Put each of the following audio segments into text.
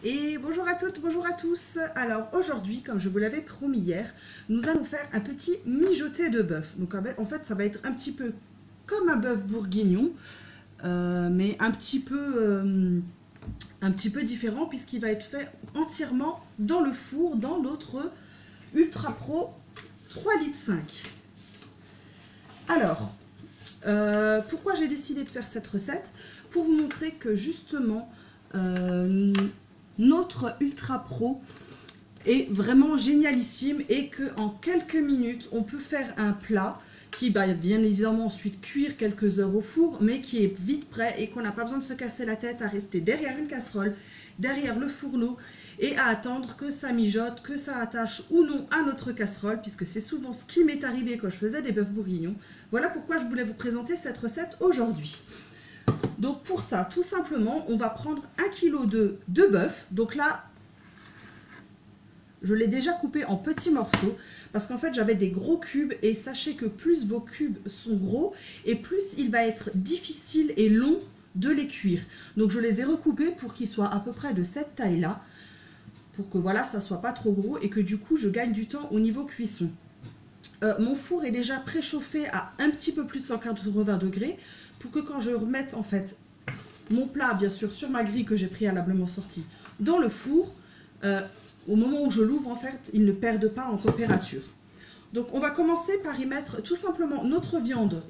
Et bonjour à toutes, bonjour à tous. Alors aujourd'hui, comme je vous l'avais promis hier, nous allons faire un petit mijoté de bœuf. Donc en fait, ça va être un petit peu comme un bœuf bourguignon, mais un petit peu différent puisqu'il va être fait entièrement dans le four, dans notre Ultra Pro 3,5 litres. Alors, pourquoi j'ai décidé de faire cette recette? Pour vous montrer que justement, notre Ultra Pro est vraiment génialissime et qu'en quelques minutes, on peut faire un plat qui va bien évidemment ensuite cuire quelques heures au four, mais qui est vite prêt et qu'on n'a pas besoin de se casser la tête à rester derrière une casserole, derrière le fourneau et à attendre que ça mijote, que ça attache ou non à notre casserole, puisque c'est souvent ce qui m'est arrivé quand je faisais des bœufs bourguignons. Voilà pourquoi je voulais vous présenter cette recette aujourd'hui. Donc pour ça, tout simplement, on va prendre 1 kg de bœuf. Donc là, je l'ai déjà coupé en petits morceaux parce qu'en fait j'avais des gros cubes et sachez que plus vos cubes sont gros et plus il va être difficile et long de les cuire. Donc je les ai recoupés pour qu'ils soient à peu près de cette taille là, pour que voilà, ça soit pas trop gros et que du coup je gagne du temps au niveau cuisson. Mon four est déjà préchauffé à un petit peu plus de 180 degrés pour que quand je remette en fait mon plat bien sûr sur ma grille que j'ai préalablement sorti dans le four, au moment où je l'ouvre en fait il ne perde pas en température. Donc on va commencer par y mettre tout simplement notre viande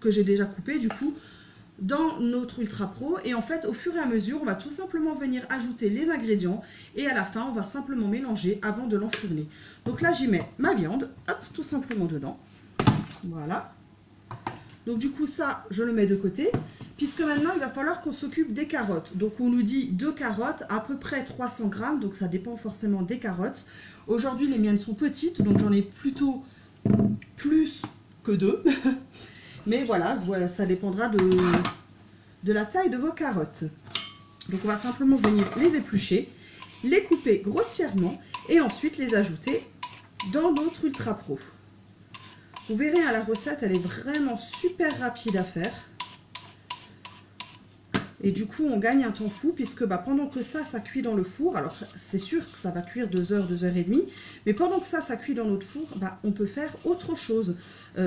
que j'ai déjà coupée du coup dans notre Ultra Pro, et en fait au fur et à mesure on va tout simplement venir ajouter les ingrédients et à la fin on va simplement mélanger avant de l'enfourner. Donc là j'y mets ma viande, hop, tout simplement dedans, voilà. Donc du coup ça je le mets de côté, puisque maintenant il va falloir qu'on s'occupe des carottes. Donc on nous dit 2 carottes, à peu près 300 grammes, donc ça dépend forcément des carottes. Aujourd'hui les miennes sont petites, donc j'en ai plutôt plus que 2. Mais voilà, ça dépendra de la taille de vos carottes. Donc on va simplement venir les éplucher, les couper grossièrement et ensuite les ajouter dans notre Ultra Pro. Vous verrez, hein, la recette, elle est vraiment super rapide à faire. Et du coup, on gagne un temps fou puisque pendant que ça cuit dans le four, alors c'est sûr que ça va cuire 2 heures, 2 heures et demie, mais pendant que ça cuit dans notre four, on peut faire autre chose.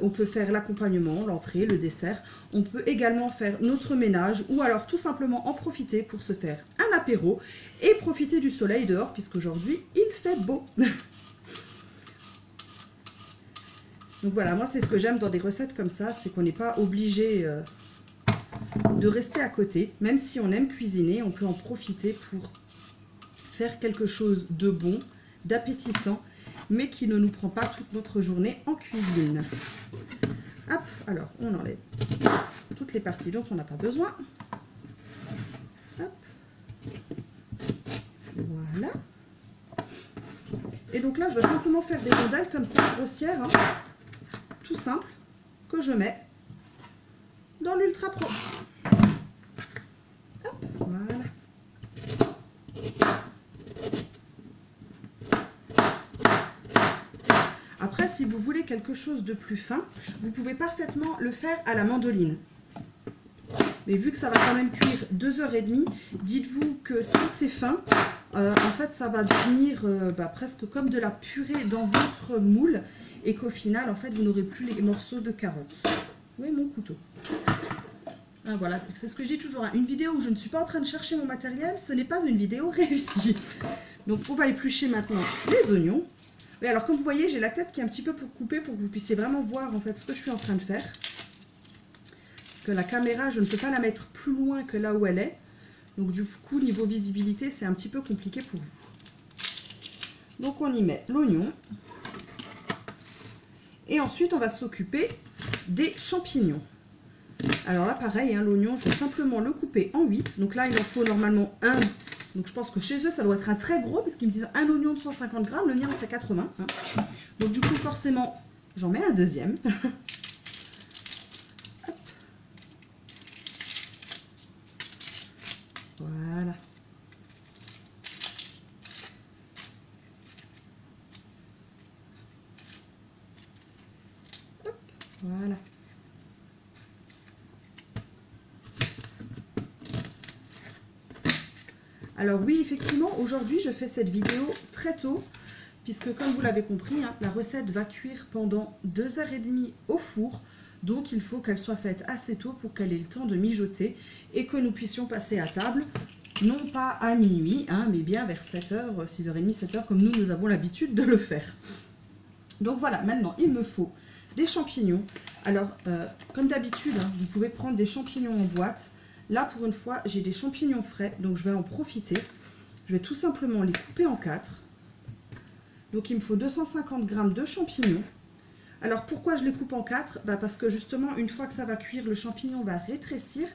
On peut faire l'accompagnement, l'entrée, le dessert. On peut également faire notre ménage ou alors tout simplement en profiter pour se faire un apéro et profiter du soleil dehors puisqu'aujourd'hui, il fait beau. Donc voilà, moi c'est ce que j'aime dans des recettes comme ça, c'est qu'on n'est pas obligé de rester à côté. Même si on aime cuisiner, on peut en profiter pour faire quelque chose de bon, d'appétissant, mais qui ne nous prend pas toute notre journée en cuisine. Hop, alors on enlève toutes les parties dont on n'a pas besoin. Hop. Voilà. Et donc là, je vais simplement faire des rondelles comme ça, grossières, hein, tout simple, que je mets dans l'Ultra Pro. Hop, voilà. Après, si vous voulez quelque chose de plus fin, vous pouvez parfaitement le faire à la mandoline. Mais vu que ça va quand même cuire 2 heures et demie, dites-vous que si c'est fin, en fait ça va devenir presque comme de la purée dans votre moule et qu'au final en fait vous n'aurez plus les morceaux de carottes. Oui, mon couteau. Ah, voilà, c'est ce que je dis toujours, hein. Une vidéo où je ne suis pas en train de chercher mon matériel, ce n'est pas une vidéo réussie. Donc on va éplucher maintenant les oignons. Oui, alors comme vous voyez, j'ai la tête qui est un petit peu pour couper pour que vous puissiez vraiment voir en fait ce que je suis en train de faire. Parce que la caméra, je ne peux pas la mettre plus loin que là où elle est. Donc du coup, niveau visibilité, c'est un petit peu compliqué pour vous. Donc on y met l'oignon. Et ensuite, on va s'occuper des champignons. Alors là, pareil, hein, l'oignon, je vais simplement le couper en 8. Donc là, il en faut normalement un. Donc je pense que chez eux, ça doit être un très gros, parce qu'ils me disent un oignon de 150 grammes. Le mien, en fait 80. Hein. Donc du coup, forcément, j'en mets un deuxième. Voilà. Hop, voilà. Alors oui, effectivement, aujourd'hui, je fais cette vidéo très tôt, puisque comme vous l'avez compris, hein, la recette va cuire pendant 2h30 au four. Donc il faut qu'elle soit faite assez tôt pour qu'elle ait le temps de mijoter et que nous puissions passer à table, non pas à minuit, hein, mais bien vers 7h, 6h30, 7h, comme nous avons l'habitude de le faire. Donc voilà, maintenant il me faut des champignons. Alors, comme d'habitude, hein, vous pouvez prendre des champignons en boîte. Là, pour une fois, j'ai des champignons frais, donc je vais en profiter. Je vais tout simplement les couper en 4. Donc il me faut 250 g de champignons. Alors pourquoi je les coupe en 4 ? Parce que justement, une fois que ça va cuire, le champignon va rétrécir.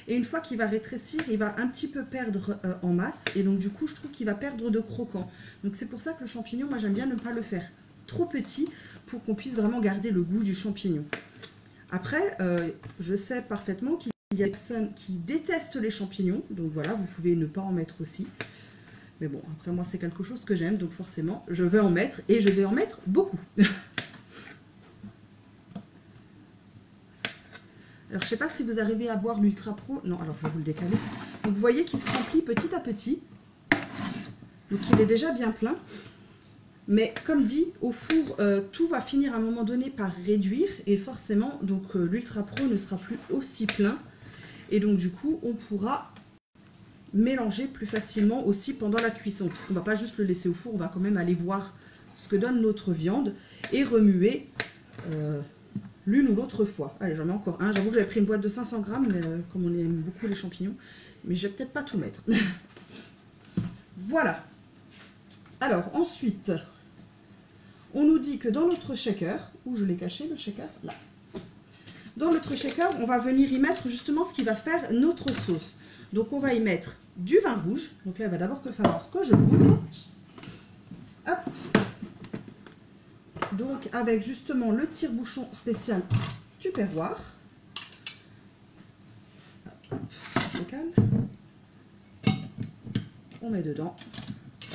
Et une fois qu'il va rétrécir, il va un petit peu perdre en masse. Et donc du coup, je trouve qu'il va perdre de croquant. Donc c'est pour ça que le champignon, moi j'aime bien ne pas le faire trop petit pour qu'on puisse vraiment garder le goût du champignon. Après, je sais parfaitement qu'il y a des personnes qui détestent les champignons. Donc voilà, vous pouvez ne pas en mettre aussi. Mais bon, après moi c'est quelque chose que j'aime, donc forcément je vais en mettre et je vais en mettre beaucoup. Alors, je ne sais pas si vous arrivez à voir l'Ultra Pro. Non, alors je vais vous le décaler. Donc, vous voyez qu'il se remplit petit à petit. Donc, il est déjà bien plein. Mais comme dit, au four, tout va finir à un moment donné par réduire. Et forcément, donc l'Ultra Pro ne sera plus aussi plein. Et donc, du coup, on pourra mélanger plus facilement aussi pendant la cuisson. Puisqu'on ne va pas juste le laisser au four, on va quand même aller voir ce que donne notre viande et remuer l'une ou l'autre fois. Allez, j'en mets encore un. J'avoue que j'avais pris une boîte de 500 g, mais comme on aime beaucoup les champignons, mais je vais peut-être pas tout mettre. Voilà. Alors, ensuite, on nous dit que dans notre shaker, où je l'ai caché le shaker, là. Dans notre shaker, on va venir y mettre justement ce qui va faire notre sauce. Donc, on va y mettre du vin rouge. Donc là, il va d'abord falloir que je l'ouvre. Hop. Donc avec justement le tire-bouchon spécial Tupperware. Hop, je calme. On met dedans.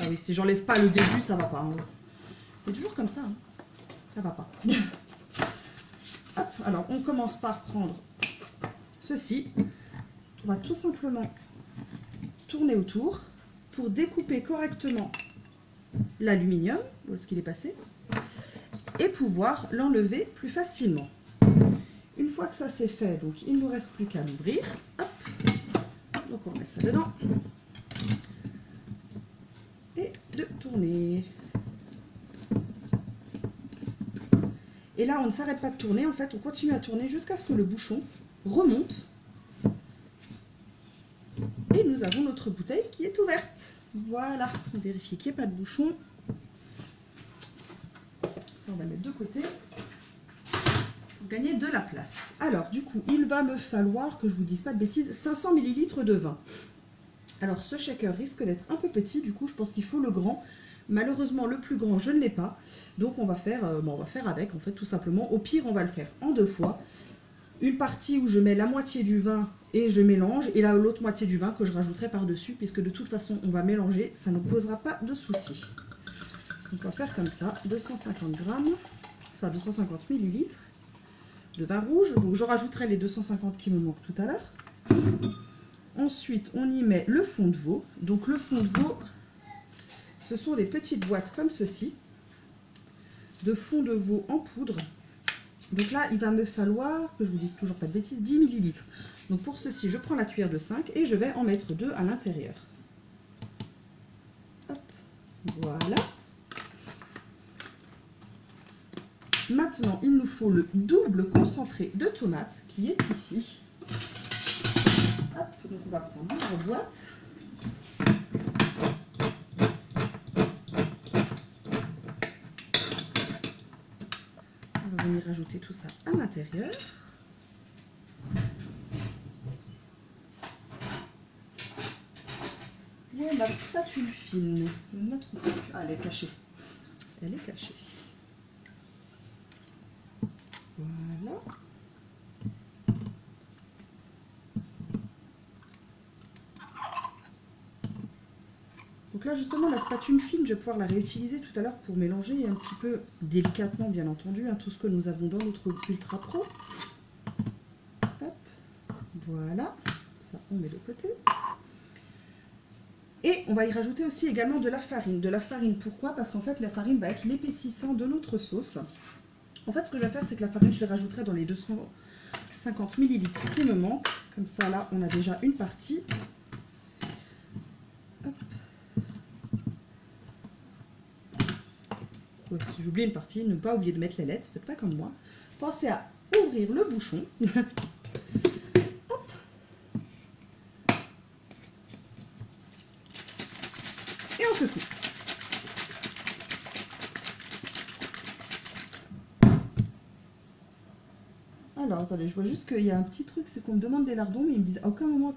Ah oui, si j'enlève pas le début, ça va pas. Hein. C'est toujours comme ça. Hein. Ça va pas. Hop, alors on commence par prendre ceci. On va tout simplement tourner autour pour découper correctement l'aluminium. Où est-ce qu'il est passé ? Et pouvoir l'enlever plus facilement. Une fois que ça c'est fait, donc il ne nous reste plus qu'à l'ouvrir. Donc on met ça dedans. Et de tourner. Et là on ne s'arrête pas de tourner, en fait on continue à tourner jusqu'à ce que le bouchon remonte. Et nous avons notre bouteille qui est ouverte. Voilà, vérifiez qu'il n'y ait pas de bouchon. On va mettre de côté pour gagner de la place. Alors du coup il va me falloir, que je vous dise pas de bêtises, 500 ml de vin. Alors ce shaker risque d'être un peu petit, du coup je pense qu'il faut le grand. Malheureusement le plus grand je ne l'ai pas, donc on va faire avec en fait tout simplement. Au pire on va le faire en 2 fois. Une partie où je mets la moitié du vin et je mélange, et là l'autre moitié du vin que je rajouterai par dessus, puisque de toute façon on va mélanger, ça ne posera pas de soucis. On va faire comme ça, 250 g, enfin 250 ml de vin rouge. Donc je rajouterai les 250 qui me manquent tout à l'heure. Ensuite, on y met le fond de veau. Donc le fond de veau, ce sont des petites boîtes comme ceci, de fond de veau en poudre. Donc là, il va me falloir, que je vous dise toujours pas de bêtises, 10 ml. Donc pour ceci, je prends la cuillère de 5 et je vais en mettre 2 à l'intérieur. Voilà. Maintenant, il nous faut le double concentré de tomate qui est ici. Hop, donc on va prendre notre boîte. On va venir rajouter tout ça à l'intérieur. Et ma spatule fine. Je ne la trouve plus. Ah, elle est cachée. Elle est cachée. Voilà. Donc là justement la spatule fine, je vais pouvoir la réutiliser tout à l'heure pour mélanger un petit peu délicatement bien entendu tout ce que nous avons dans notre Ultra Pro. Hop. Voilà, ça on met de côté. Et on va y rajouter aussi également de la farine. De la farine, pourquoi? Parce qu'en fait, la farine va être l'épaississant de notre sauce. En fait, ce que je vais faire, c'est que la farine, je les rajouterai dans les 250 ml qui me manquent. Comme ça, là, on a déjà une partie. Hop. Ouais, si j'oublie une partie, ne pas oublier de mettre les lettres. Faites pas comme moi. Pensez à ouvrir le bouchon. Hop. Et on secoue. Alors, attendez, je vois juste qu'il y a un petit truc, c'est qu'on me demande des lardons, mais ils me disent à aucun moment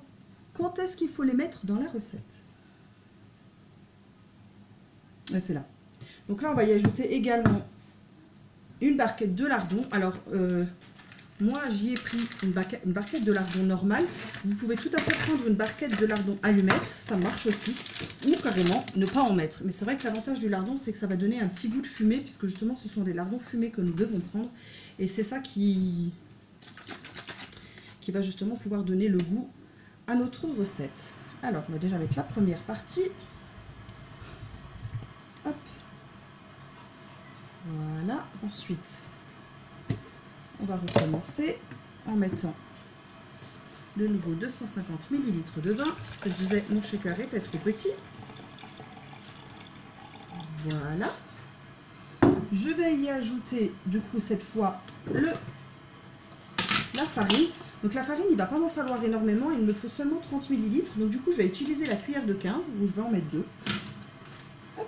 quand est-ce qu'il faut les mettre dans la recette. Ouais, c'est là. Donc là, on va y ajouter également une barquette de lardons. Alors, moi, j'y ai pris une barquette de lardons normale. Vous pouvez tout à fait prendre une barquette de lardons allumettes, ça marche aussi. Ou carrément ne pas en mettre. Mais c'est vrai que l'avantage du lardon, c'est que ça va donner un petit goût de fumée, puisque justement, ce sont des lardons fumés que nous devons prendre. Et c'est ça qui va justement pouvoir donner le goût à notre recette. Alors, on va déjà mettre la première partie. Hop. Voilà. Ensuite, on va recommencer en mettant de nouveau 250 ml de vin, parce que je disais, mon shaker était trop petit. Voilà. Je vais y ajouter, du coup, cette fois, la farine. Donc la farine, il ne va pas m'en falloir énormément, il me faut seulement 30 ml. Donc du coup, je vais utiliser la cuillère de 15, où je vais en mettre 2. Hop.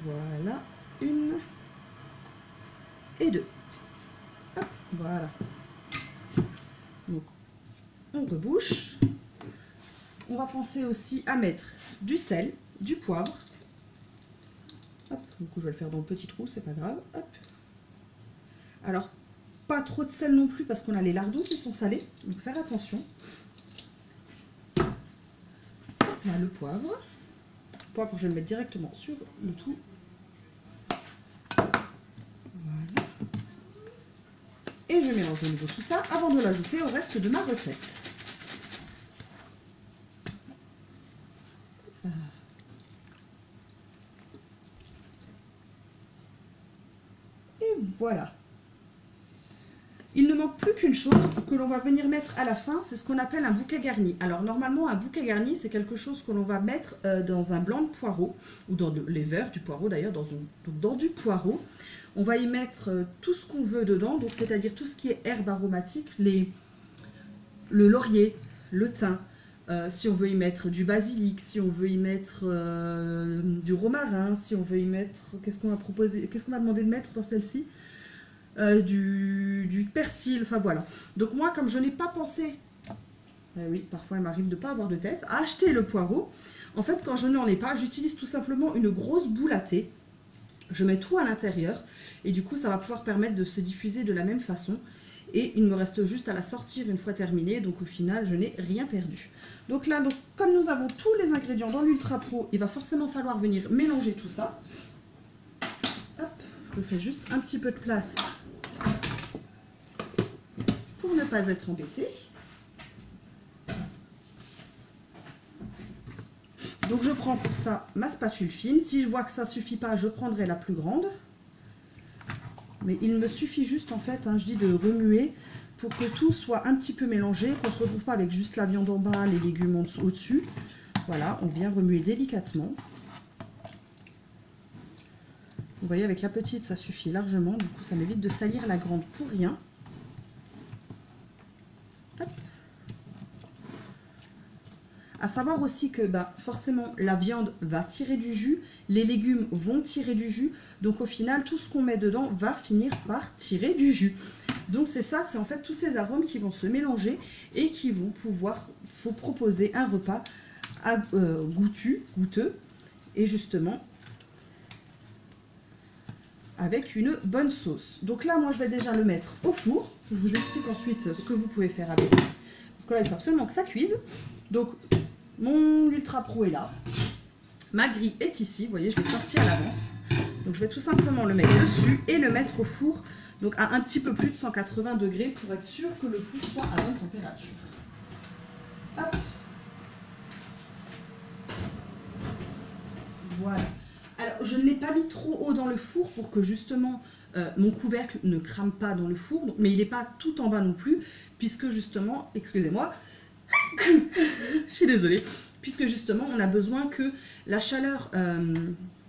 Voilà, 1 et 2. Hop, voilà. Donc, on rebouche. On va penser aussi à mettre du sel, du poivre. Hop, du coup, je vais le faire dans le petit trou, c'est pas grave. Hop. Alors, pas trop de sel non plus parce qu'on a les lardons qui sont salés, donc faire attention. Là, le poivre. Le poivre, je vais le mettre directement sur le tout. Voilà. Et je mélange de nouveau tout ça avant de l'ajouter au reste de ma recette. Et voilà. Il ne manque plus qu'une chose que l'on va venir mettre à la fin, c'est ce qu'on appelle un bouquet garni. Alors normalement un bouquet garni c'est quelque chose que l'on va mettre dans un blanc de poireau, ou dans les verres du poireau d'ailleurs, dans du poireau. On va y mettre tout ce qu'on veut dedans, donc c'est-à-dire tout ce qui est herbes aromatiques, le laurier, le thym, si on veut y mettre du basilic, si on veut y mettre du romarin, si on veut y mettre, qu'est-ce qu'on va demander de mettre dans celle-ci? Du persil, enfin voilà. Donc moi, comme je n'ai pas pensé, oui, parfois il m'arrive de ne pas avoir de tête, à acheter le poireau, en fait quand je n'en ai pas, j'utilise tout simplement une grosse boule à thé. Je mets tout à l'intérieur et du coup ça va pouvoir permettre de se diffuser de la même façon. Et il me reste juste à la sortir une fois terminée, donc au final je n'ai rien perdu. Donc là, comme nous avons tous les ingrédients dans l'Ultra Pro, il va forcément falloir venir mélanger tout ça. Hop, je fais juste un petit peu de place pour ne pas être embêté. Donc je prends pour ça ma spatule fine. Si je vois que ça ne suffit pas, je prendrai la plus grande. Mais il me suffit juste en fait, je dis de remuer pour que tout soit un petit peu mélangé, qu'on ne se retrouve pas avec juste la viande en bas, les légumes au-dessus. Voilà, on vient remuer délicatement. Vous voyez, avec la petite, ça suffit largement. Du coup, ça m'évite de salir la grande pour rien. Hop. À savoir aussi que forcément la viande va tirer du jus, les légumes vont tirer du jus, donc au final tout ce qu'on met dedans va finir par tirer du jus. Donc c'est ça, c'est en fait tous ces arômes qui vont se mélanger et qui vont pouvoir vous proposer un repas goûteux et justement avec une bonne sauce. Donc là moi je vais déjà le mettre au four, je vous explique ensuite ce que vous pouvez faire avec, parce que là il faut absolument que ça cuise. Donc mon Ultra Pro est là, ma grille est ici, vous voyez je l'ai sorti à l'avance. Donc je vais tout simplement le mettre dessus et le mettre au four, donc à un petit peu plus de 180 degrés pour être sûr que le four soit à bonne température. Hop. Voilà. Alors, je ne l'ai pas mis trop haut dans le four pour que justement mon couvercle ne crame pas dans le four, donc, mais il n'est pas tout en bas non plus, puisque justement, excusez-moi, je suis désolée, puisque justement on a besoin que la chaleur,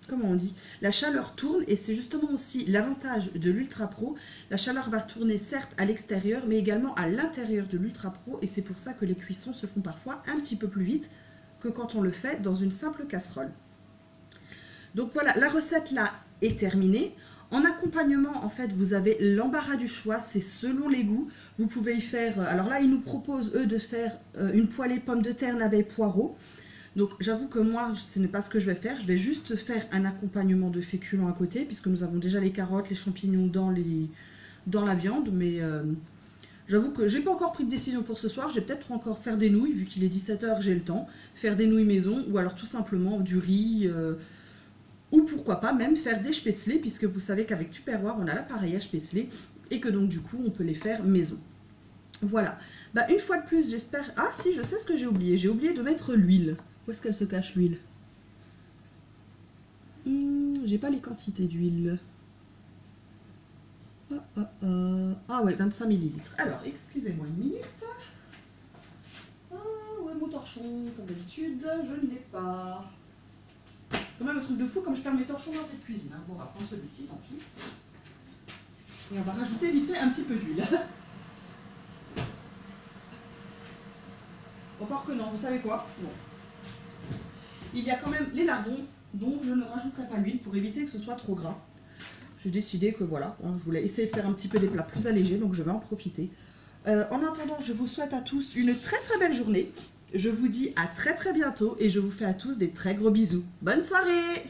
comment on dit, la chaleur tourne, et c'est justement aussi l'avantage de l'Ultra Pro. La chaleur va tourner certes à l'extérieur, mais également à l'intérieur de l'Ultra Pro, et c'est pour ça que les cuissons se font parfois un petit peu plus vite que quand on le fait dans une simple casserole. Donc voilà, la recette là est terminée. En accompagnement, en fait, vous avez l'embarras du choix, c'est selon les goûts. Vous pouvez y faire, alors là, ils nous proposent, eux, de faire une poêlée pommes de terre, navets, poireaux. Donc j'avoue que moi, ce n'est pas ce que je vais faire. Je vais juste faire un accompagnement de féculents à côté, puisque nous avons déjà les carottes, les champignons dans la viande. Mais j'avoue que j'ai pas encore pris de décision pour ce soir. Je vais peut-être encore faire des nouilles, vu qu'il est 17 h, j'ai le temps. Faire des nouilles maison, ou alors tout simplement du riz... ou pourquoi pas même faire des spätzle, puisque vous savez qu'avec Tupperware, on a l'appareil à spätzle, et que donc du coup, on peut les faire maison. Voilà. Bah, une fois de plus, j'espère... Ah si, je sais ce que j'ai oublié. J'ai oublié de mettre l'huile. Où est-ce qu'elle se cache, l'huile? J'ai pas les quantités d'huile. Ah ouais, 25 ml. Alors, excusez-moi une minute. Ah ouais, mon torchon, comme d'habitude, je ne l'ai pas. C'est quand même un truc de fou comme je perds mes torchons dans cette cuisine. Bon, on va prendre celui-ci, tant pis. Et on va rajouter vite fait un petit peu d'huile. Encore que non, vous savez quoi? Non. Il y a quand même les lardons, donc je ne rajouterai pas l'huile pour éviter que ce soit trop gras. J'ai décidé que voilà, je voulais essayer de faire un petit peu des plats plus allégés, donc je vais en profiter. En attendant, je vous souhaite à tous une très très belle journée. Je vous dis à très très bientôt et je vous fais à tous des très gros bisous. Bonne soirée!